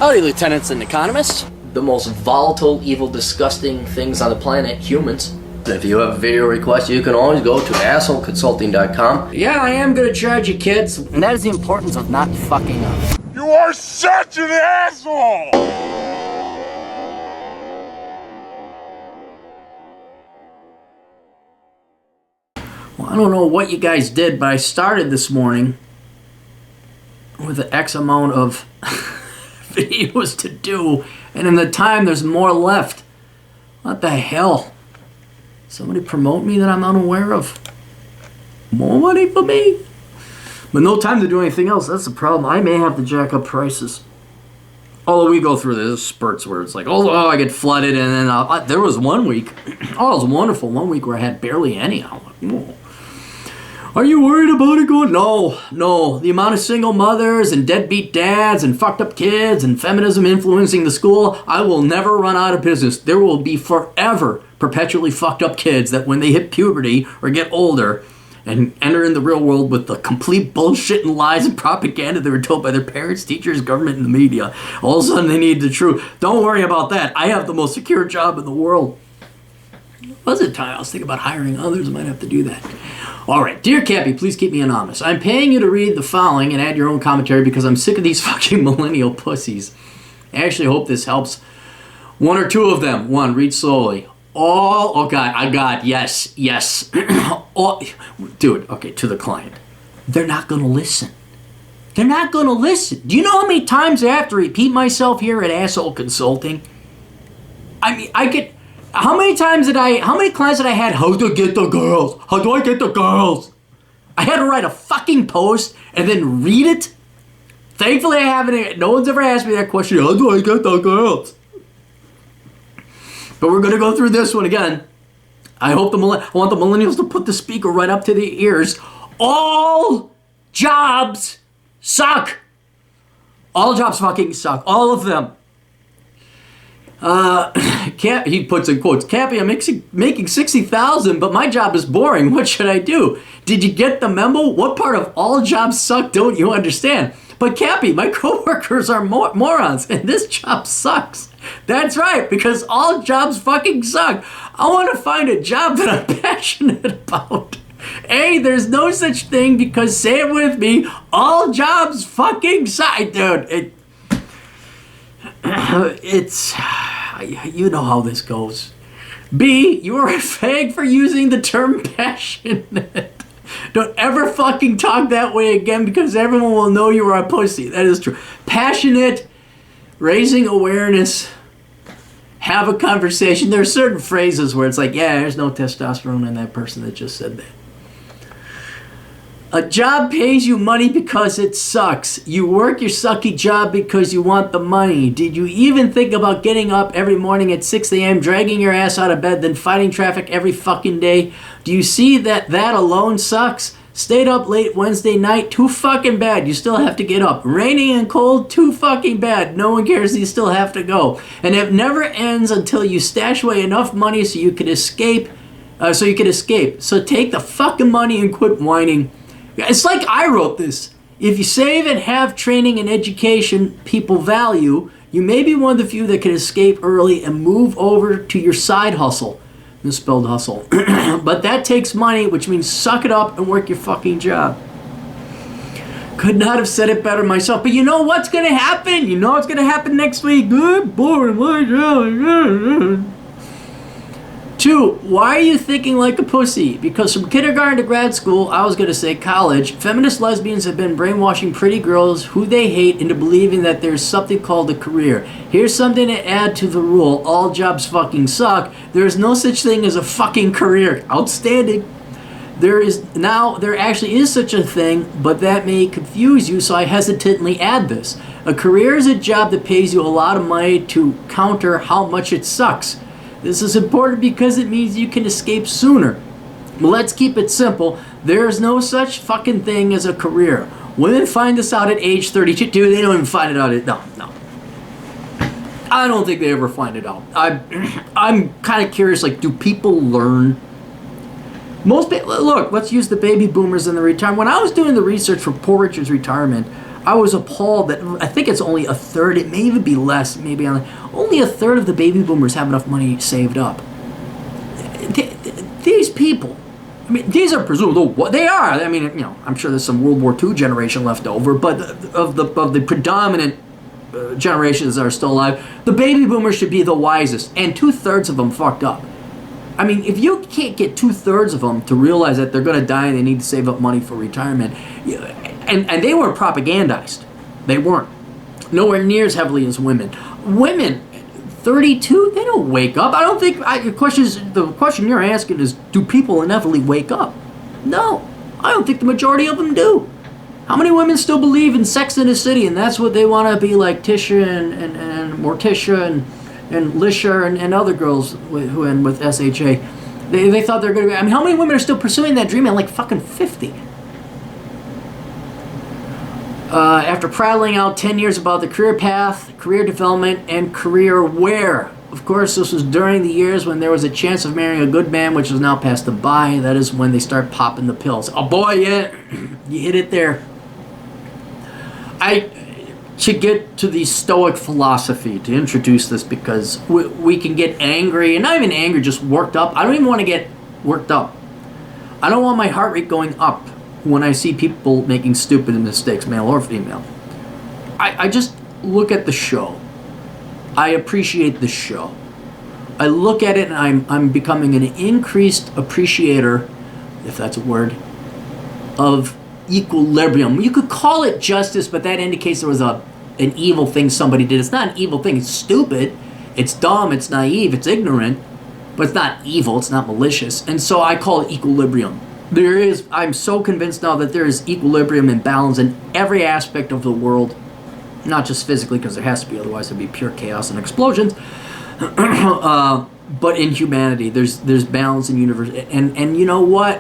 Howdy, lieutenants and economists. The most volatile, evil, disgusting things on the planet, humans. If you have a video request, you can always go to assholeconsulting.com. Yeah, I am gonna charge you, kids. And that is the importance of not fucking up. You are such an asshole! Well, I don't know what you guys did, but I started this morning with an X amount of videos to do, and in the time there's more left. What the hell? Somebody promote me that I'm unaware of? More money for me? But no time to do anything else. That's the problem. I may have to jack up prices. Although we go through those spurts where it's like, oh, I get flooded, and then there was one week, oh, it was wonderful, one week where I had barely any. I'm like, whoa. Are you worried about it going? No. The amount of single mothers and deadbeat dads and fucked up kids and feminism influencing the school, I will never run out of business. There will be forever perpetually fucked up kids that when they hit puberty or get older and enter in the real world with the complete bullshit and lies and propaganda they were told by their parents, teachers, government, and the media, all of a sudden they need the truth. Don't worry about that. I have the most secure job in the world. Was it time? I was thinking about hiring others. I might have to do that. All right. Dear Cappy, please keep me anonymous. I'm paying you to read the following and add your own commentary because I'm sick of these fucking millennial pussies. I actually hope this helps one or two of them. One, read slowly. Oh God, I got, yes. Dude, okay, to the client. They're not going to listen. They're not going to listen. Do you know how many times I have to repeat myself here at Asshole Consulting? I mean, how many clients did I had? How to get the girls? How do I get the girls? I had to write a fucking post and then read it. Thankfully, I haven't. No one's ever asked me that question. How do I get the girls? But we're gonna go through this one again. I want the millennials to put the speaker right up to their ears. All jobs suck. All jobs fucking suck. All of them. He puts in quotes, Cappy, I'm making 60,000, but my job is boring. What should I do? Did you get the memo? What part of all jobs suck don't you understand? But Cappy, my coworkers are morons, and this job sucks. That's right, because all jobs fucking suck. I want to find a job that I'm passionate about. A, there's no such thing because, say it with me, all jobs fucking suck. Dude, it's, you know how this goes. B, you are a fag for using the term passionate. Don't ever fucking talk that way again because everyone will know you are a pussy. That is true. Passionate, raising awareness, have a conversation. There are certain phrases where it's like, yeah, there's no testosterone in that person that just said that. A job pays you money because it sucks. You work your sucky job because you want the money. Did you even think about getting up every morning at 6 a.m., dragging your ass out of bed, then fighting traffic every fucking day? Do you see that alone sucks? Stayed up late Wednesday night, too fucking bad. You still have to get up. Raining and cold, too fucking bad. No one cares, you still have to go. And it never ends until you stash away enough money so you can escape. So take the fucking money and quit whining. It's like I wrote this. If you save and have training and education people value, you may be one of the few that can escape early and move over to your side hustle. Misspelled hustle. But that takes money, which means suck it up and work your fucking job. Could not have said it better myself. But you know what's going to happen? You know what's going to happen next week? Good, boring, my job. 2, why are you thinking like a pussy? Because from kindergarten to grad school, I was going to say college, feminist lesbians have been brainwashing pretty girls who they hate into believing that there's something called a career. Here's something to add to the rule. All jobs fucking suck. There is no such thing as a fucking career. Outstanding. There actually is such a thing, but that may confuse you, so I hesitantly add this. A career is a job that pays you a lot of money to counter how much it sucks. This is important because it means you can escape sooner. But let's keep it simple. There is no such fucking thing as a career. Women find this out at age 32. Dude, they don't even find it out at... No. I don't think they ever find it out. I'm kind of curious, like, do people learn? Look, let's use the baby boomers and the retirement. When I was doing the research for Poor Richard's retirement, I was appalled that I think it's only a third, it may even be less, maybe only a third of the baby boomers have enough money saved up. These people, I mean, these are presumed, they are, I mean, I'm sure there's some World War II generation left over, but of the predominant generations that are still alive, the baby boomers should be the wisest, and 2/3 of them fucked up. I mean, if you can't get 2/3 of them to realize that they're going to die and they need to save up money for retirement, and they weren't propagandized. They weren't. Nowhere near as heavily as women. Women, 32, they don't wake up. I don't think, the question you're asking is, do people inevitably wake up? No, I don't think the majority of them do. How many women still believe in Sex in the City and that's what they want to be like Tisha and Morticia and Lisha and other girls who end with SHA? They thought they're going to be, I mean, how many women are still pursuing that dream at like fucking 50? After prattling out 10 years about the career path, career development, and career where. Of course, this was during the years when there was a chance of marrying a good man, which is now past the by. That is when they start popping the pills. Oh boy, yeah, you hit it there. I should get to the Stoic philosophy to introduce this because we can get angry, and not even angry, just worked up. I don't even want to get worked up. I don't want my heart rate going up when I see people making stupid mistakes, male or female. I just look at the show. I appreciate the show. I look at it and I'm becoming an increased appreciator, if that's a word, of equilibrium. You could call it justice, but that indicates there was an evil thing somebody did. It's not an evil thing. It's stupid. It's dumb. It's naive. It's ignorant. But it's not evil. It's not malicious. And so I call it equilibrium. I'm so convinced now that there is equilibrium and balance in every aspect of the world, not just physically, because there has to be, otherwise it'd be pure chaos and explosions, but in humanity, there's balance in the universe. And you know what?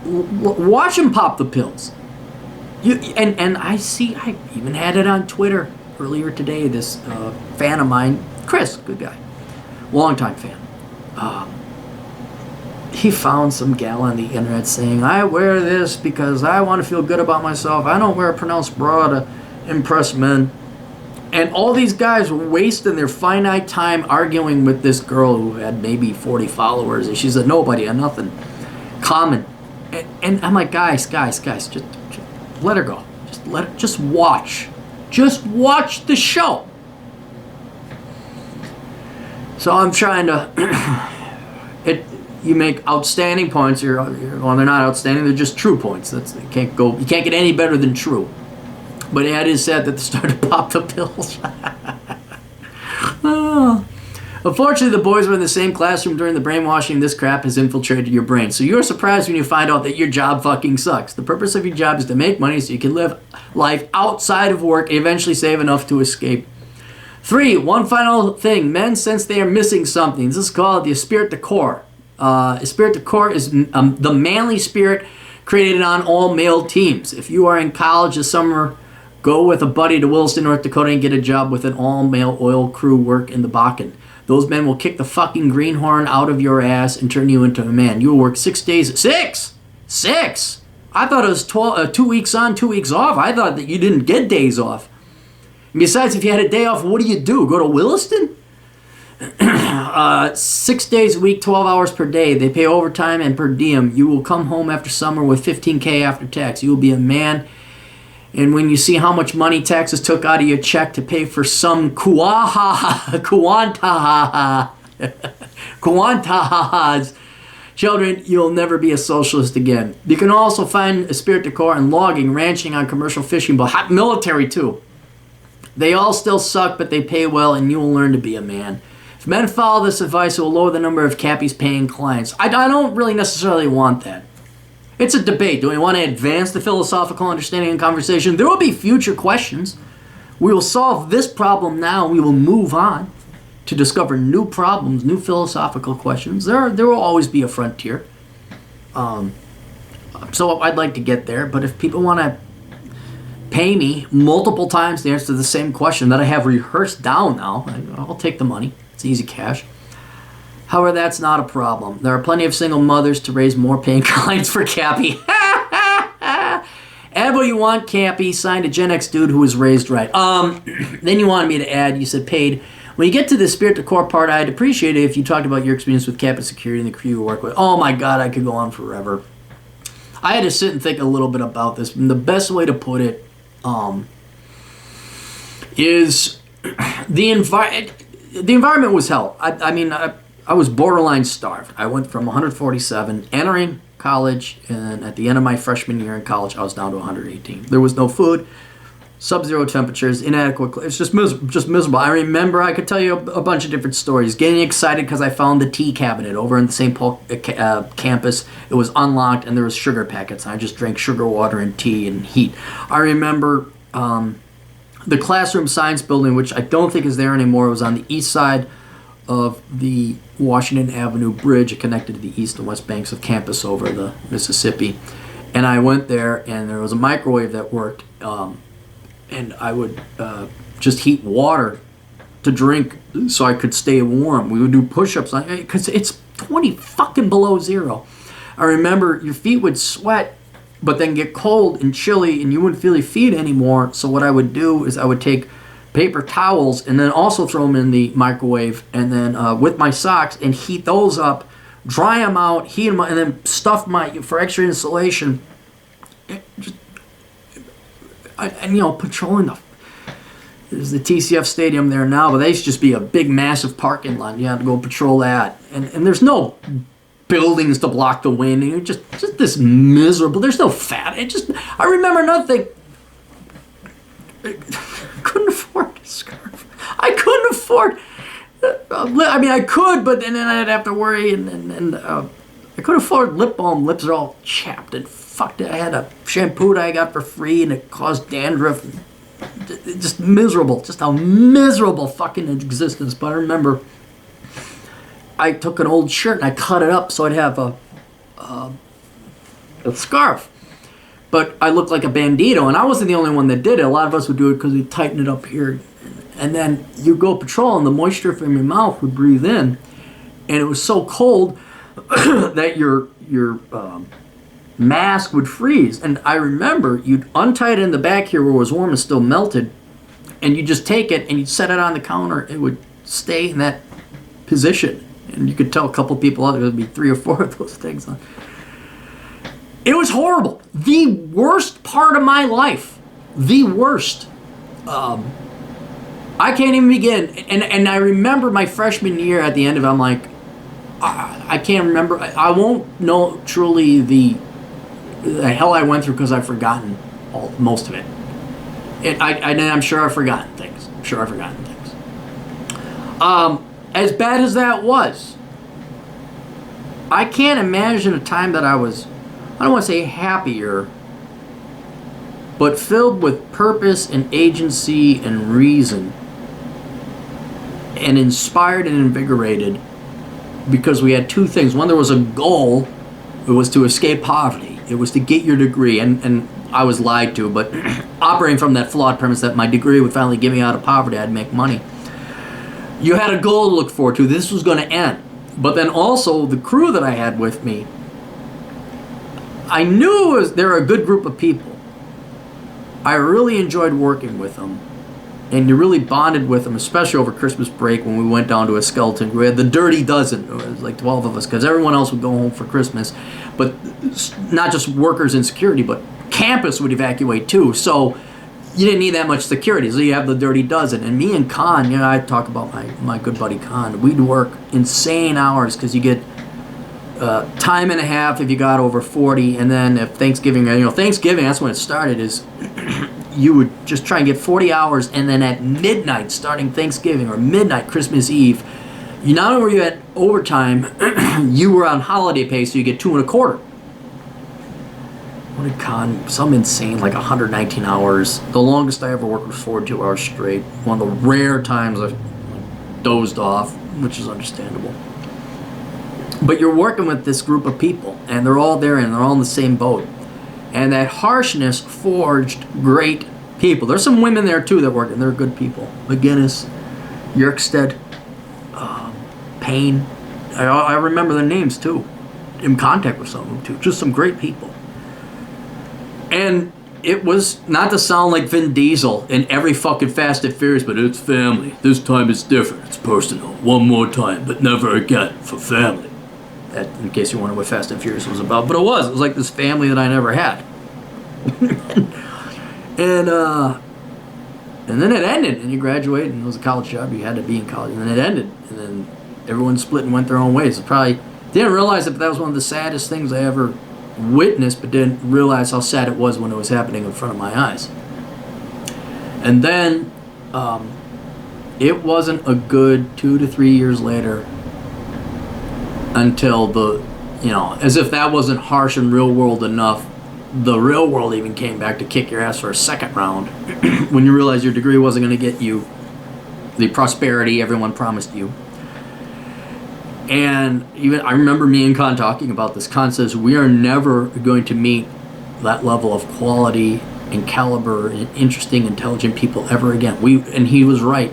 Watch them pop the pills. And I even had it on Twitter earlier today, this fan of mine, Chris, good guy, longtime fan, he found some gal on the internet saying, I wear this because I want to feel good about myself. I don't wear a pronounced bra to impress men. And all these guys were wasting their finite time arguing with this girl who had maybe 40 followers. And she's a nobody, a nothing. Common. And I'm like, guys, just let her go. Just watch. Just watch the show. So I'm trying to... You make outstanding points. Well, they're not outstanding. They're just true points. You can't get any better than true. But yeah, it is sad that they started to pop the pills. Unfortunately, the boys were in the same classroom during the brainwashing. This crap has infiltrated your brain. So you're surprised when you find out that your job fucking sucks. The purpose of your job is to make money so you can live life outside of work and eventually save enough to escape. 3, one final thing. Men sense they are missing something. This is called the Esprit de Corp. Esprit de Corp is the manly spirit created on all male teams. If you are in college this summer, go with a buddy to Williston, North Dakota and get a job with an all-male oil crew work in the Bakken. Those men will kick the fucking greenhorn out of your ass and turn you into a man. You will work 6 days. 6! I thought it was 2 weeks on, 2 weeks off. I thought that you didn't get days off. And besides, if you had a day off, what do? Go to Williston? 6 days a week, 12 hours per day. They pay overtime and per diem. You will come home after summer with $15K after tax. You will be a man. And when you see how much money taxes took out of your check to pay for some Kuantaha's children, you'll never be a socialist again. You can also find Esprit de Corp in logging, ranching, on commercial fishing, but military too. They all still suck, but they pay well, and you will learn to be a man. If men follow this advice, it will lower the number of Cappy's paying clients. I don't really necessarily want that. It's a debate. Do we want to advance the philosophical understanding and conversation? There will be future questions. We will solve this problem now. We will move on to discover new problems, new philosophical questions. There will always be a frontier. So I'd like to get there. But if people want to pay me multiple times to answer the same question that I have rehearsed down now, I'll take the money. It's easy cash. However, that's not a problem. There are plenty of single mothers to raise more paying clients for Cappy. Add what you want, Cappy. Signed a Gen X dude who was raised right. Then you wanted me to add, you said paid. When you get to the Esprit de Corp part, I'd appreciate it if you talked about your experience with Cappy Security and the crew you work with. Oh my God, I could go on forever. I had to sit and think a little bit about this. And the best way to put it is the environment was hell. I mean, I was borderline starved. I went from 147 entering college, and at the end of my freshman year in college, I was down to 118. There was no food, sub-zero temperatures, inadequate. It's just miserable. I remember I could tell you a bunch of different stories. Getting excited because I found the tea cabinet over in the St. Paul campus. It was unlocked, and there was sugar packets. And I just drank sugar water and tea and heat. I remember the classroom science building, which I don't think is there anymore. It was on the east side of the Washington Avenue Bridge. It connected to the east and west banks of campus over the Mississippi. And I went there, and there was a microwave that worked. And I would just heat water to drink so I could stay warm. We would do push-ups because it's 20 fucking below zero. I remember your feet would sweat, but then get cold and chilly, and you wouldn't feel your feet anymore. So what I would do is I would take paper towels and then also throw them in the microwave, and then with my socks and heat those up, dry them out, heat them, and then stuff for extra insulation. And you know, patrolling there's the TCF stadium there now, but they used to just be a big, massive parking lot. You had to go patrol that, and there's no buildings to block the wind. And just this miserable. There's no fat. I remember another thing. I couldn't afford a scarf. I couldn't afford. I mean, I could, but then I'd have to worry, and I couldn't afford lip balm. Lips are all chapped and fucked. I had a shampoo that I got for free, and it caused dandruff. Just miserable. Just a miserable fucking existence. But I remember I took an old shirt and I cut it up so I'd have a scarf. But I looked like a bandito, and I wasn't the only one that did it. A lot of us would do it because we'd tighten it up here. And then you go patrol, and the moisture from your mouth would breathe in. And it was so cold that your mask would freeze. And I remember you'd untie it in the back here where it was warm and still melted, and you just take it and you'd set it on the counter. It would stay in that position, and you could tell a couple people out there would be 3 or 4 of those things on. It was horrible. The worst part of my life. The worst. I can't even begin. And I remember my freshman year at the end of it, I'm like, I can't remember. I won't know truly the hell I went through because I've forgotten most of it. I'm sure I've forgotten things. As bad as that was, I can't imagine a time that I was, I don't want to say happier, but filled with purpose and agency and reason, and inspired and invigorated, because we had 2 things. One, there was a goal. It was to escape poverty. It was to get your degree, and I was lied to, but operating from that flawed premise that my degree would finally get me out of poverty, I'd make money. You had a goal to look forward to. This was going to end. But then also the crew that I had with me, I knew they were a good group of people. I really enjoyed working with them. And you really bonded with them, especially over Christmas break when we went down to a skeleton. We had the Dirty Dozen. It was like 12 of us, because everyone else would go home for Christmas. But not just workers in security, but campus would evacuate too. So you didn't need that much security. So you have the Dirty Dozen. And me and Khan, I talk about my good buddy Khan. We'd work insane hours because you get time and a half if you got over 40. And then if Thanksgiving, Thanksgiving, that's when it started, is you would just try and get 40 hours, and then at midnight, starting Thanksgiving, or midnight Christmas Eve, you not only were you at overtime, you were on holiday pay, so you get 2 1/4. What did Con? Some insane, like 119 hours. The longest I ever worked was 42 hours straight. One of the rare times I dozed off, which is understandable. But you're working with this group of people, and they're all there, and they're all in the same boat. And that harshness forged great people. There's some women there too that work, and they're good people. McGinnis, Yerkstead, Payne. I remember their names too. In contact with some of them too. Just some great people. And it was not to sound like Vin Diesel in every fucking Fast and Furious, but it's family. This time it's different. It's personal. One more time, but never again for family. That, in case you wonder what Fast and Furious was about, but it was. It was like this family that I never had. And then it ended, and you graduated, and it was a college job. You had to be in college, and then it ended, and then everyone split and went their own ways. It probably didn't realize it, but that was one of the saddest things I ever witnessed, but didn't realize how sad it was when it was happening in front of my eyes. And then it wasn't a good 2 to 3 years later until as if that wasn't harsh and real world enough, the real world even came back to kick your ass for a second round when you realized your degree wasn't going to get you the prosperity everyone promised you. And even I remember me and Khan talking about this. Khan says, we are never going to meet that level of quality and caliber and interesting, intelligent people ever again. And he was right.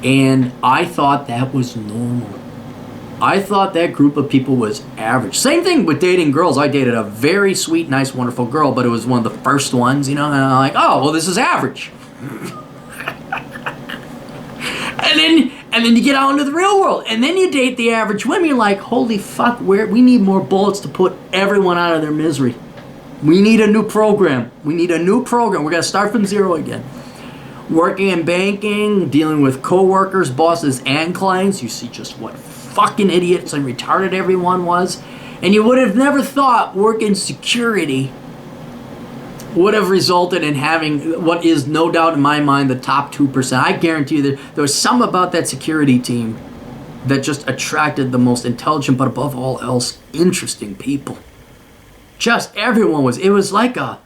And I thought that was normal. I thought that group of people was average. Same thing with dating girls. I dated a very sweet, nice, wonderful girl, but it was one of the first ones, and I'm like, oh, well, this is average. And then you get out into the real world, and then you date the average women. You're like, holy fuck, we need more bullets to put everyone out of their misery. We need a new program. We're going to start from zero again. Working in banking, dealing with coworkers, bosses, and clients, you see just what fucking idiots and retarded everyone was. And you would have never thought working security would have resulted in having what is no doubt in my mind the top 2%. I guarantee you that there was something about that security team that just attracted the most intelligent, but above all else, interesting people. Just everyone was. It was like a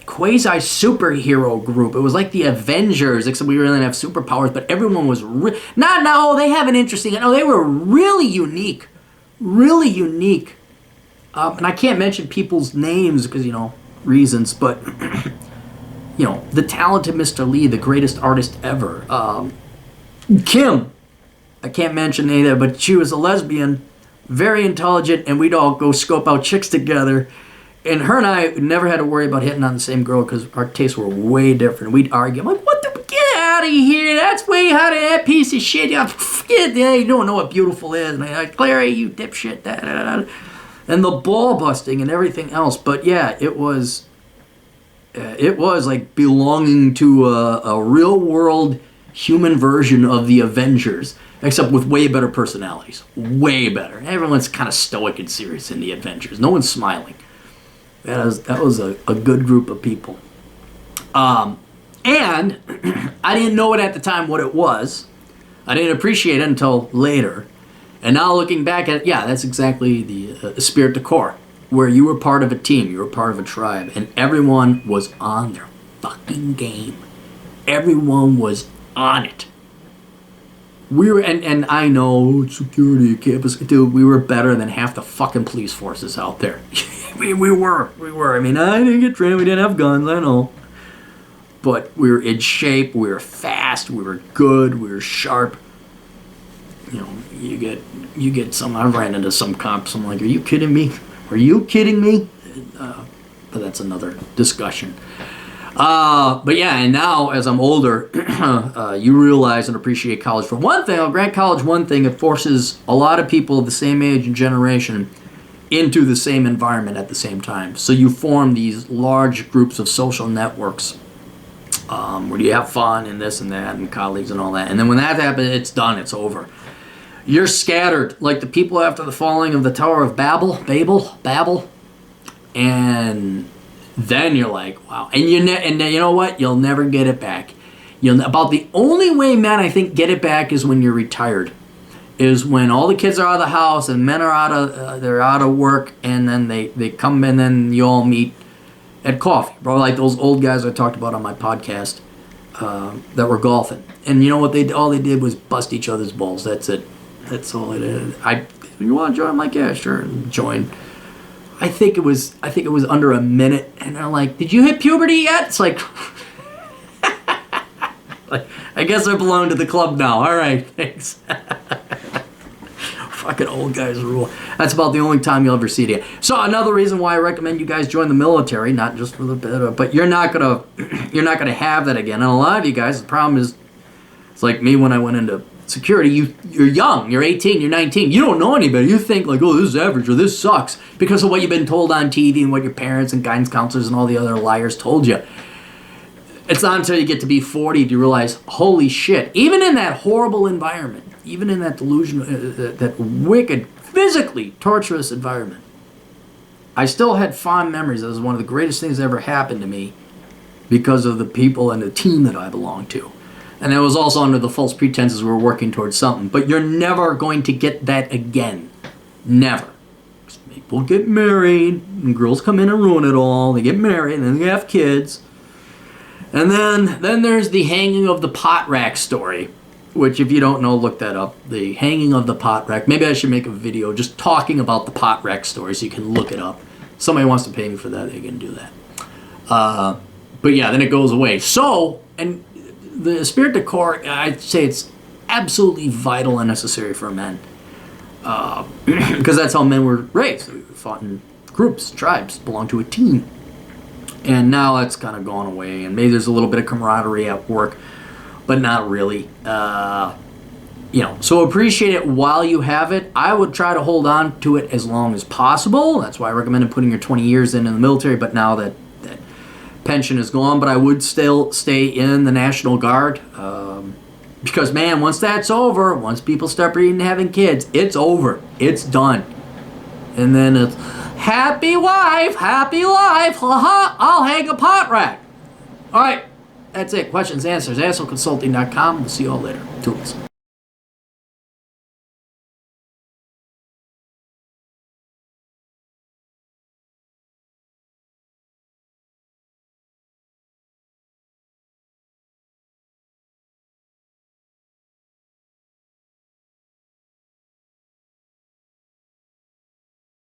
quasi superhero group. It was like the Avengers, except we really didn't have superpowers. But everyone was they have an interesting. No, they were really unique, and I can't mention people's names because reasons. But the talented Mr. Lee, the greatest artist ever. Kim, I can't name either, but she was a lesbian, very intelligent, and we'd all go scope out chicks together. And her and I never had to worry about hitting on the same girl because our tastes were way different. We'd argue. I'm like, get out of here. That's way out of that piece of shit. You don't know what beautiful is. And I Clary, you dipshit. And the ball busting and everything else. But yeah, it was like belonging to a real world human version of the Avengers, except with way better personalities. Way better. Everyone's kind of stoic and serious in the Avengers. No one's smiling. That was a good group of people. And I didn't know it at the time what it was. I didn't appreciate it until later. And now looking back at it, yeah, that's exactly the Esprit de Corp, where you were part of a team, you were part of a tribe, and everyone was on their fucking game. Everyone was on it. We were, and I know security campus, dude, we were better than half the fucking police forces out there. we were. I mean, I didn't get trained, we didn't have guns, I know. But we were in shape, we were fast, we were good, we were sharp. You get some, I ran into some cops, I'm like, are you kidding me? But that's another discussion. But yeah, and now as I'm older, you realize and appreciate college. For one thing, I'll grant college one thing, it forces a lot of people of the same age and generation into the same environment at the same time. So you form these large groups of social networks where you have fun and this and that and colleagues and all that. And then when that happens, it's done, it's over. You're scattered like the people after the falling of the Tower of Babel. And then you're like, wow. And you know what? You'll never get it back. About the only way men, I think, get it back is when you're retired. Is when all the kids are out of the house and men are they're out of work, and then they come and then you all meet at coffee, bro. Like those old guys I talked about on my podcast that were golfing. And you know what all they did was bust each other's balls. That's it. That's all it is. You want to join? I'm like, yeah, sure, and join. I think it was under a minute, and they're like, "Did you hit puberty yet?" It's like, I guess I belong to the club now. All right, thanks. Fucking old guys rule. That's about the only time you'll ever see it. So another reason why I recommend you guys join the military, not just for the bit, but you're not gonna have that again. And a lot of you guys, the problem is, it's like me when I went into security. You're young. You're 18. You're 19. You don't know anybody. You think like, oh, this is average or this sucks because of what you've been told on TV and what your parents and guidance counselors and all the other liars told you. It's not until you get to be 40 do you realize, holy shit, even in that horrible environment, even in that delusional, that wicked, physically torturous environment, I still had fond memories. It was one of the greatest things that ever happened to me because of the people and the team that I belonged to. And it was also under the false pretenses we were working towards something. But you're never going to get that again. Never. People get married, and girls come in and ruin it all. They get married, and then they have kids. And then there's the hanging of the pot rack story, which if you don't know, look that up. The hanging of the pot rack. Maybe I should make a video just talking about the pot rack story so you can look it up. If somebody wants to pay me for that, they can do that. But yeah, then it goes away. So, and the Esprit de Corp, I'd say it's absolutely vital and necessary for men. Because that's how men were raised. They fought in groups, tribes, belonged to a team. And now that's kind of gone away. And maybe there's a little bit of camaraderie at work, but not really. So appreciate it while you have it. I would try to hold on to it as long as possible. That's why I recommended putting your 20 years in the military, but now that pension is gone, but I would still stay in the National Guard. Because, man, once that's over, once people start breeding and having kids, it's over. It's done. And then it's, happy wife, happy life, haha, I'll hang a pot rack. All right, that's it. Questions, answers, assholeconsulting.com. We'll see you all later. Toodles.